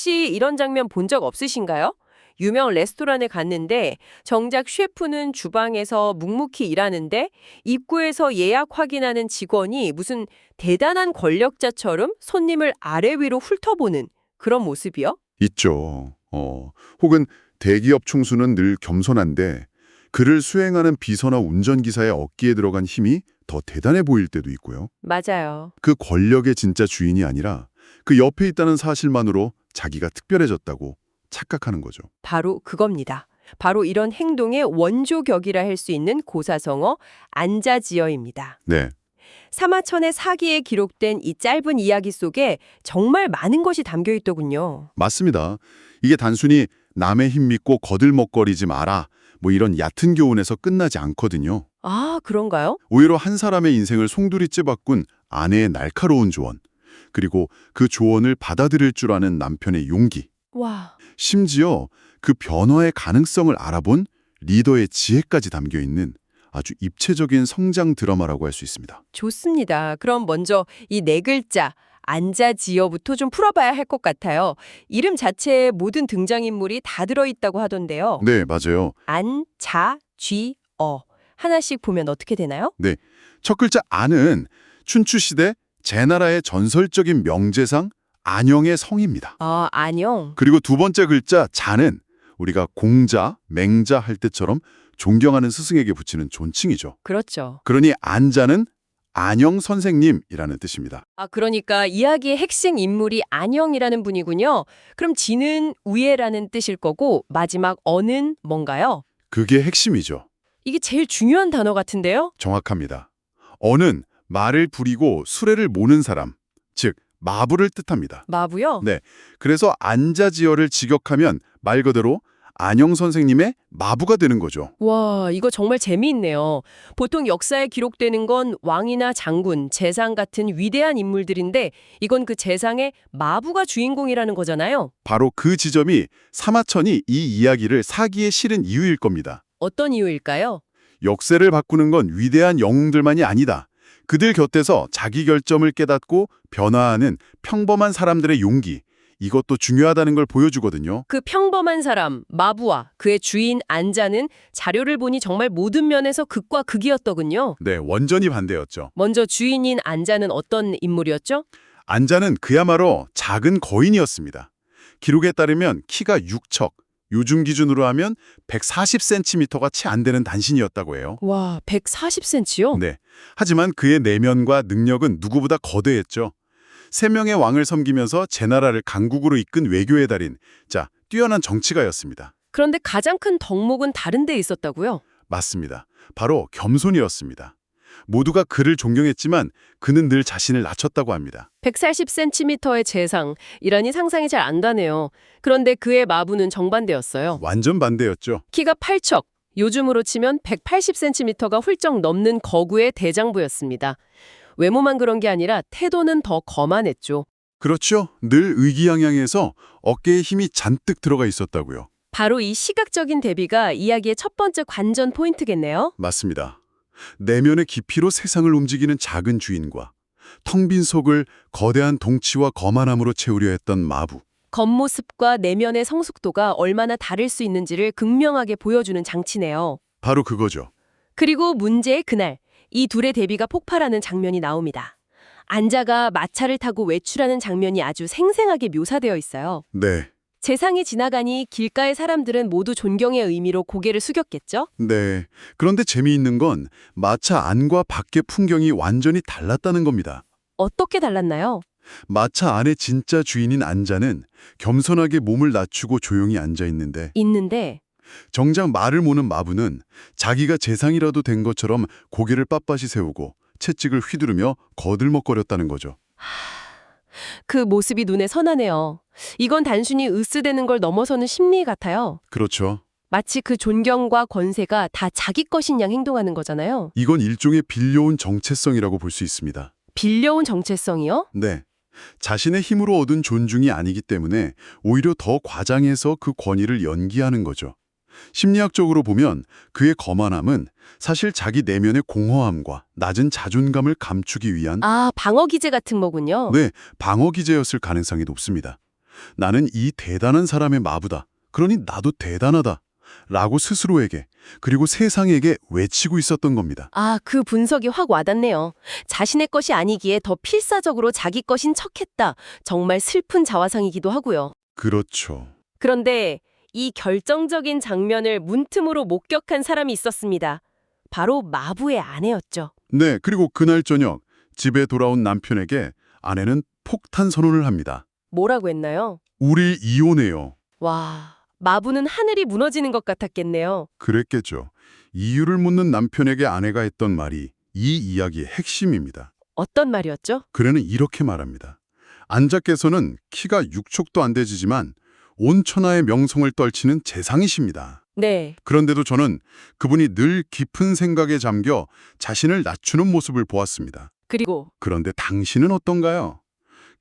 혹시 이런 장면 본 적 없으신가요? 유명 레스토랑에 갔는데 정작 셰프는 주방에서 묵묵히 일하는데 입구에서 예약 확인하는 직원이 무슨 대단한 권력자처럼 손님을 아래 위로 훑어보는 그런 모습이요? 있죠. 혹은 대기업 총수는 늘 겸손한데 그를 수행하는 비서나 운전기사의 어깨에 들어간 힘이 더 대단해 보일 때도 있고요. 맞아요. 그 권력의 진짜 주인이 아니라 그 옆에 있다는 사실만으로 자기가 특별해졌다고 착각하는 거죠. 바로 그겁니다. 바로 이런 행동의 원조격이라 할 수 있는 고사성어 안자지어입니다. 네, 사마천의 사기에 기록된 이 짧은 이야기 속에 정말 많은 것이 담겨 있더군요. 맞습니다. 이게 단순히 남의 힘 믿고 거들먹거리지 마라 뭐 이런 얕은 교훈에서 끝나지 않거든요. 아, 그런가요? 오히려 한 사람의 인생을 송두리째 바꾼 아내의 날카로운 조언, 그리고 그 조언을 받아들일 줄 아는 남편의 용기, 와, 심지어 그 변화의 가능성을 알아본 리더의 지혜까지 담겨있는 아주 입체적인 성장 드라마라고 할 수 있습니다. 좋습니다. 그럼 먼저 이 네 글자 안자지어부터 좀 풀어봐야 할 것 같아요. 이름 자체에 모든 등장인물이 다 들어있다고 하던데요. 네, 맞아요. 안자쥐어 하나씩 보면 어떻게 되나요? 네, 첫 글자 안은 춘추시대 제나라의 전설적인 명제상 안영의 성입니다. 아, 안녕. 그리고 두 번째 글자 자는 우리가 공자, 맹자 할 때처럼 존경하는 스승에게 붙이는 존칭이죠. 그렇죠. 그러니 안자는 안영 선생님이라는 뜻입니다. 아, 그러니까 이야기의 핵심 인물이 안영이라는 분이군요. 그럼 지는 우애라는 뜻일 거고 마지막 어는 뭔가요? 그게 핵심이죠. 이게 제일 중요한 단어 같은데요? 정확합니다. 어는 말을 부리고 수레를 모는 사람, 즉 마부를 뜻합니다. 마부요? 네, 그래서 안자지어를 직역하면 말 그대로 안영 선생님의 마부가 되는 거죠. 와, 이거 정말 재미있네요. 보통 역사에 기록되는 건 왕이나 장군, 재상 같은 위대한 인물들인데 이건 그 재상의 마부가 주인공이라는 거잖아요. 바로 그 지점이 사마천이 이 이야기를 사기에 실은 이유일 겁니다. 어떤 이유일까요? 역사를 바꾸는 건 위대한 영웅들만이 아니다. 그들 곁에서 자기 결점을 깨닫고 변화하는 평범한 사람들의 용기, 이것도 중요하다는 걸 보여주거든요. 그 평범한 사람, 마부와 그의 주인 안자는 자료를 보니 정말 모든 면에서 극과 극이었더군요. 네, 완전히 반대였죠. 먼저 주인인 안자는 어떤 인물이었죠? 안자는 그야말로 작은 거인이었습니다. 기록에 따르면 키가 6척, 요즘 기준으로 하면 140cm가 채 안 되는 단신이었다고 해요. 와, 140cm요? 네. 하지만 그의 내면과 능력은 누구보다 거대했죠. 세 명의 왕을 섬기면서 제나라를 강국으로 이끈 외교의 달인, 뛰어난 정치가였습니다. 그런데 가장 큰 덕목은 다른 데 있었다고요? 맞습니다. 바로 겸손이었습니다. 모두가 그를 존경했지만 그는 늘 자신을 낮췄다고 합니다. 140cm의 재상이라니 상상이 잘 안 가네요. 그런데 그의 마부는 정반대였어요. 완전 반대였죠. 키가 8척, 요즘으로 치면 180cm가 훌쩍 넘는 거구의 대장부였습니다. 외모만 그런 게 아니라 태도는 더 거만했죠. 그렇죠. 늘 의기양양해서 어깨에 힘이 잔뜩 들어가 있었다고요. 바로 이 시각적인 대비가 이야기의 첫 번째 관전 포인트겠네요. 맞습니다. 내면의 깊이로 세상을 움직이는 작은 주인과 텅 빈 속을 거대한 덩치와 거만함으로 채우려 했던 마부. 겉모습과 내면의 성숙도가 얼마나 다를 수 있는지를 극명하게 보여주는 장치네요. 바로 그거죠. 그리고 문제의 그날, 이 둘의 대비가 폭발하는 장면이 나옵니다. 안자가 마차를 타고 외출하는 장면이 아주 생생하게 묘사되어 있어요. 네. 재상이 지나가니 길가의 사람들은 모두 존경의 의미로 고개를 숙였겠죠? 네. 그런데 재미있는 건 마차 안과 밖의 풍경이 완전히 달랐다는 겁니다. 어떻게 달랐나요? 마차 안의 진짜 주인인 안자는 겸손하게 몸을 낮추고 조용히 앉아 있는데 정작 말을 모는 마부는 자기가 재상이라도 된 것처럼 고개를 빳빳이 세우고 채찍을 휘두르며 거들먹거렸다는 거죠. 그 모습이 눈에 선하네요. 이건 단순히 으스대는 걸 넘어서는 심리 같아요. 그렇죠. 마치 그 존경과 권세가 다 자기 것인 양 행동하는 거잖아요. 이건 일종의 빌려온 정체성이라고 볼 수 있습니다. 빌려온 정체성이요? 네. 자신의 힘으로 얻은 존중이 아니기 때문에 오히려 더 과장해서 그 권위를 연기하는 거죠. 심리학적으로 보면 그의 거만함은 사실 자기 내면의 공허함과 낮은 자존감을 감추기 위한 아, 방어 기제 같은 거군요. 방어 기제였을 가능성이 높습니다. 나는 이 대단한 사람의 마부다. 그러니 나도 대단하다. 라고 스스로에게 그리고 세상에게 외치고 있었던 겁니다. 아, 그 분석이 확 와닿네요. 자신의 것이 아니기에 더 필사적으로 자기 것인 척했다. 정말 슬픈 자화상이기도 하고요. 그렇죠. 그런데 이 결정적인 장면을 문틈으로 목격한 사람이 있었습니다. 바로 마부의 아내였죠. 네, 그리고 그날 저녁 집에 돌아온 남편에게 아내는 폭탄 선언을 합니다. 뭐라고 했나요? 우리 이혼해요. 와, 마부는 하늘이 무너지는 것 같았겠네요. 그랬겠죠. 이유를 묻는 남편에게 아내가 했던 말이 이 이야기의 핵심입니다. 어떤 말이었죠? 그래는 이렇게 말합니다. 안자께서는 키가 6촉도 안 되지만 온 천하의 명성을 떨치는 재상이십니다. 네. 그런데도 저는 그분이 늘 깊은 생각에 잠겨 자신을 낮추는 모습을 보았습니다. 그리고 그런데 당신은 어떤가요?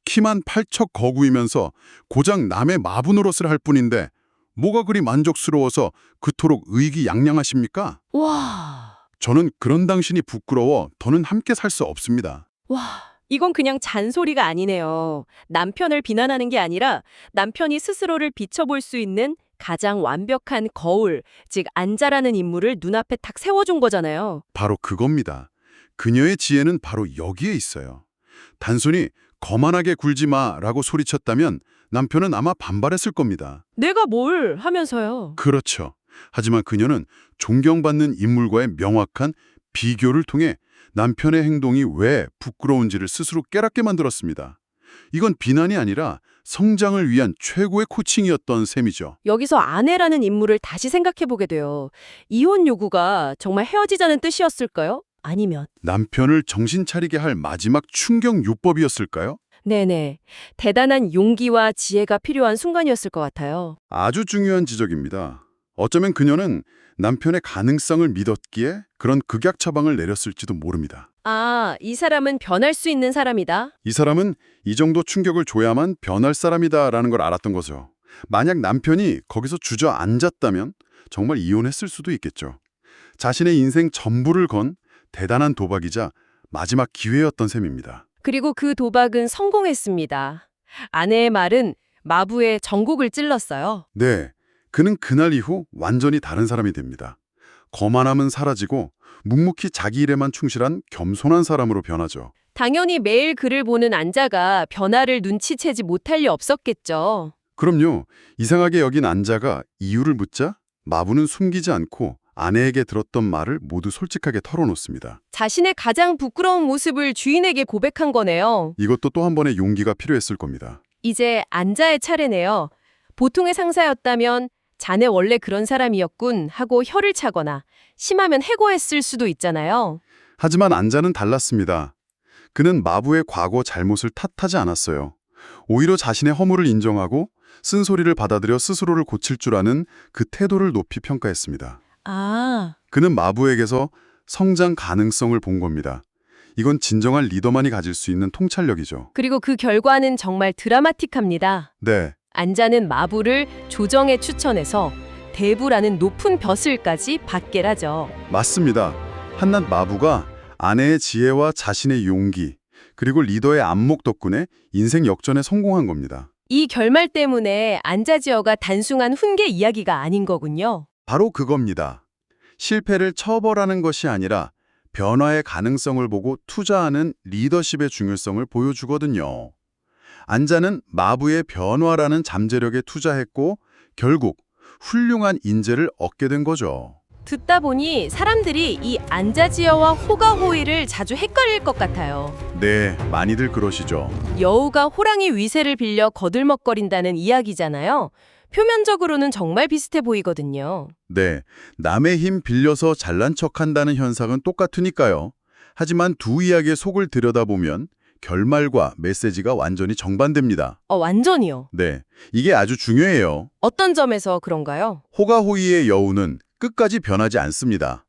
키만 8척 거구이면서 고작 남의 마부 노릇을 할 뿐인데 뭐가 그리 만족스러워서 그토록 의기양양하십니까? 와, 저는 그런 당신이 부끄러워 더는 함께 살 수 없습니다. 와, 이건 그냥 잔소리가 아니네요. 남편을 비난하는 게 아니라 남편이 스스로를 비춰볼 수 있는 가장 완벽한 거울, 즉 안자라는 인물을 눈앞에 탁 세워준 거잖아요. 바로 그겁니다. 그녀의 지혜는 바로 여기에 있어요. 단순히 거만하게 굴지 마라고 소리쳤다면 남편은 아마 반발했을 겁니다. 내가 뭘 하면서요. 그렇죠. 하지만 그녀는 존경받는 인물과의 명확한 비교를 통해 남편의 행동이 왜 부끄러운지를 스스로 깨닫게 만들었습니다. 이건 비난이 아니라 성장을 위한 최고의 코칭이었던 셈이죠. 여기서 아내라는 인물을 다시 생각해보게 돼요. 이혼 요구가 정말 헤어지자는 뜻이었을까요? 아니면 남편을 정신 차리게 할 마지막 충격 요법이었을까요? 네네. 대단한 용기와 지혜가 필요한 순간이었을 것 같아요. 아주 중요한 지적입니다. 어쩌면 그녀는 남편의 가능성을 믿었기에 그런 극약 처방을 내렸을지도 모릅니다. 아, 이 사람은 변할 수 있는 사람이다. 이 사람은 이 정도 충격을 줘야만 변할 사람이다라는 걸 알았던 거죠. 만약 남편이 거기서 주저앉았다면 정말 이혼했을 수도 있겠죠. 자신의 인생 전부를 건 대단한 도박이자 마지막 기회였던 셈입니다. 그리고 그 도박은 성공했습니다. 아내의 말은 마부의 전곡을 찔렀어요. 네, 그는 그날 이후 완전히 다른 사람이 됩니다. 거만함은 사라지고 묵묵히 자기 일에만 충실한 겸손한 사람으로 변하죠. 당연히 매일 그를 보는 안자가 변화를 눈치채지 못할 리 없었겠죠. 그럼요. 이상하게 여긴 안자가 이유를 묻자 마부는 숨기지 않고 아내에게 들었던 말을 모두 솔직하게 털어놓습니다. 자신의 가장 부끄러운 모습을 주인에게 고백한 거네요. 이것도 또 한 번의 용기가 필요했을 겁니다. 이제 안자의 차례네요. 보통의 상사였다면 자네 원래 그런 사람이었군 하고 혀를 차거나 심하면 해고했을 수도 있잖아요. 하지만 안자는 달랐습니다. 그는 마부의 과거 잘못을 탓하지 않았어요. 오히려 자신의 허물을 인정하고 쓴소리를 받아들여 스스로를 고칠 줄 아는 그 태도를 높이 평가했습니다. 아, 그는 마부에게서 성장 가능성을 본 겁니다. 이건 진정한 리더만이 가질 수 있는 통찰력이죠. 그리고 그 결과는 정말 드라마틱합니다. 네, 안자는 마부를 조정에 추천해서 대부라는 높은 벼슬까지 받게 하죠. 맞습니다. 한낱 마부가 아내의 지혜와 자신의 용기, 그리고 리더의 안목 덕분에 인생 역전에 성공한 겁니다. 이 결말 때문에 안자지어가 단순한 훈계 이야기가 아닌 거군요. 바로 그겁니다. 실패를 처벌하는 것이 아니라 변화의 가능성을 보고 투자하는 리더십의 중요성을 보여주거든요. 안자는 마부의 변화라는 잠재력에 투자했고 결국 훌륭한 인재를 얻게 된 거죠. 듣다 보니 사람들이 이 안자지어와 호가호의를 자주 헷갈릴 것 같아요. 네, 많이들 그러시죠. 여우가 호랑이 위세를 빌려 거들먹거린다는 이야기잖아요. 표면적으로는 정말 비슷해 보이거든요. 네, 남의 힘 빌려서 잘난 척한다는 현상은 똑같으니까요. 하지만 두 이야기의 속을 들여다보면 결말과 메시지가 완전히 정반대입니다. 완전히요. 네, 이게 아주 중요해요. 어떤 점에서 그런가요? 호가호위의 여우는 끝까지 변하지 않습니다.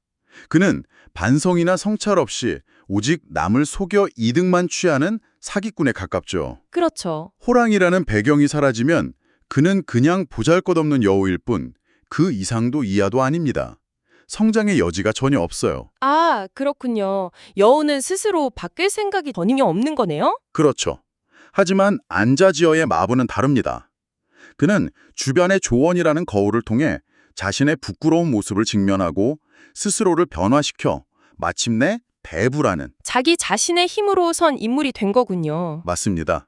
그는 반성이나 성찰 없이 오직 남을 속여 이득만 취하는 사기꾼에 가깝죠. 그렇죠. 호랑이라는 배경이 사라지면 그는 그냥 보잘것없는 여우일 뿐 그 이상도 이하도 아닙니다. 성장의 여지가 전혀 없어요. 아, 그렇군요. 여우는 스스로 바뀔 생각이 전혀 없는 거네요? 그렇죠. 하지만 안자지어의 마부는 다릅니다. 그는 주변의 조언이라는 거울을 통해 자신의 부끄러운 모습을 직면하고 스스로를 변화시켜 마침내 대부라는, 자기 자신의 힘으로 선 인물이 된 거군요. 맞습니다.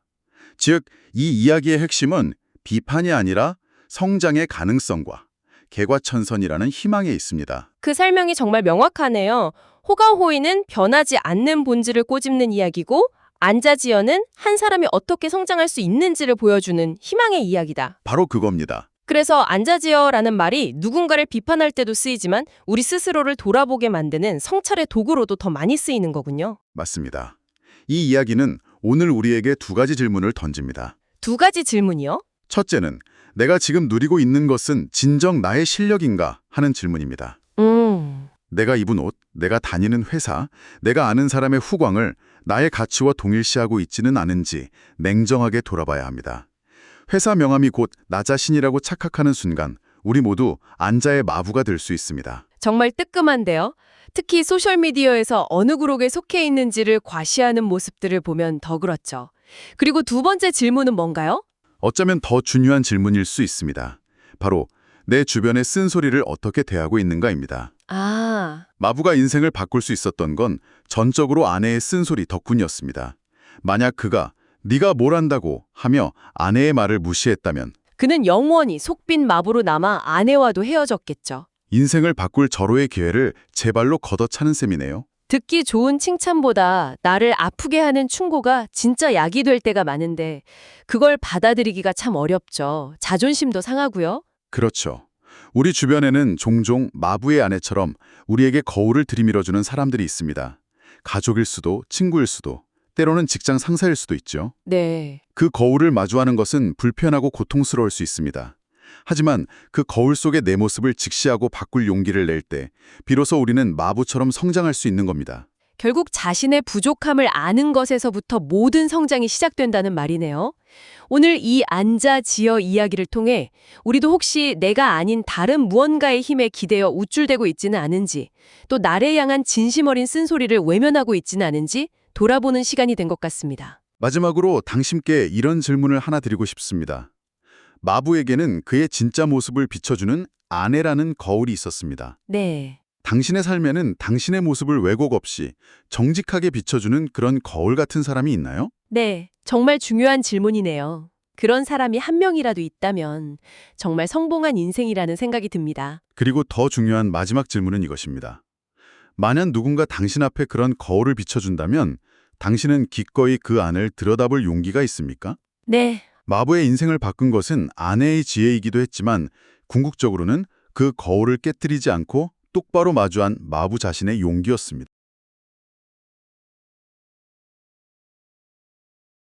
즉, 이 이야기의 핵심은 비판이 아니라 성장의 가능성과 개과천선이라는 희망에 있습니다. 그 설명이 정말 명확하네요. 호가호이는 변하지 않는 본질을 꼬집는 이야기고 안자지어는 한 사람이 어떻게 성장할 수 있는지를 보여주는 희망의 이야기다. 바로 그겁니다. 그래서 안자지어라는 말이 누군가를 비판할 때도 쓰이지만 우리 스스로를 돌아보게 만드는 성찰의 도구로도 더 많이 쓰이는 거군요. 맞습니다. 이 이야기는 오늘 우리에게 두 가지 질문을 던집니다. 두 가지 질문이요? 첫째는 내가 지금 누리고 있는 것은 진정 나의 실력인가 하는 질문입니다. 내가 입은 옷, 내가 다니는 회사, 내가 아는 사람의 후광을 나의 가치와 동일시하고 있지는 않은지 냉정하게 돌아봐야 합니다. 회사 명함이 곧 나 자신이라고 착각하는 순간 우리 모두 안자의 마부가 될 수 있습니다. 정말 뜨끔한데요. 특히 소셜미디어에서 어느 그룹에 속해 있는지를 과시하는 모습들을 보면 더 그렇죠. 그리고 두 번째 질문은 뭔가요? 어쩌면 더 중요한 질문일 수 있습니다. 바로 내 주변의 쓴소리를 어떻게 대하고 있는가입니다. 마부가 인생을 바꿀 수 있었던 건 전적으로 아내의 쓴소리 덕분이었습니다. 만약 그가 네가 뭘 안다고 하며 아내의 말을 무시했다면 그는 영원히 속빈 마부로 남아 아내와도 헤어졌겠죠. 인생을 바꿀 절호의 기회를 제 발로 걷어차는 셈이네요. 듣기 좋은 칭찬보다 나를 아프게 하는 충고가 진짜 약이 될 때가 많은데 그걸 받아들이기가 참 어렵죠. 자존심도 상하고요. 그렇죠. 우리 주변에는 종종 마부의 아내처럼 우리에게 거울을 들이밀어주는 사람들이 있습니다. 가족일 수도, 친구일 수도, 때로는 직장 상사일 수도 있죠. 네. 그 거울을 마주하는 것은 불편하고 고통스러울 수 있습니다. 하지만 그 거울 속의 내 모습을 직시하고 바꿀 용기를 낼 때 비로소 우리는 마부처럼 성장할 수 있는 겁니다. 결국 자신의 부족함을 아는 것에서부터 모든 성장이 시작된다는 말이네요. 오늘 이 안자지어 이야기를 통해 우리도 혹시 내가 아닌 다른 무언가의 힘에 기대어 우쭐대고 있지는 않은지, 또 나를 향한 진심 어린 쓴소리를 외면하고 있지는 않은지 돌아보는 시간이 된 것 같습니다. 마지막으로 당신께 이런 질문을 하나 드리고 싶습니다. 마부에게는 그의 진짜 모습을 비춰주는 아내라는 거울이 있었습니다. 네. 당신의 삶에는 당신의 모습을 왜곡 없이 정직하게 비춰주는 그런 거울 같은 사람이 있나요? 네, 정말 중요한 질문이네요. 그런 사람이 한 명이라도 있다면 정말 성공한 인생이라는 생각이 듭니다. 그리고 더 중요한 마지막 질문은 이것입니다. 만약 누군가 당신 앞에 그런 거울을 비춰준다면 당신은 기꺼이 그 안을 들여다볼 용기가 있습니까? 네. 마부의 인생을 바꾼 것은 아내의 지혜이기도 했지만 궁극적으로는 그 거울을 깨뜨리지 않고 똑바로 마주한 마부 자신의 용기였습니다.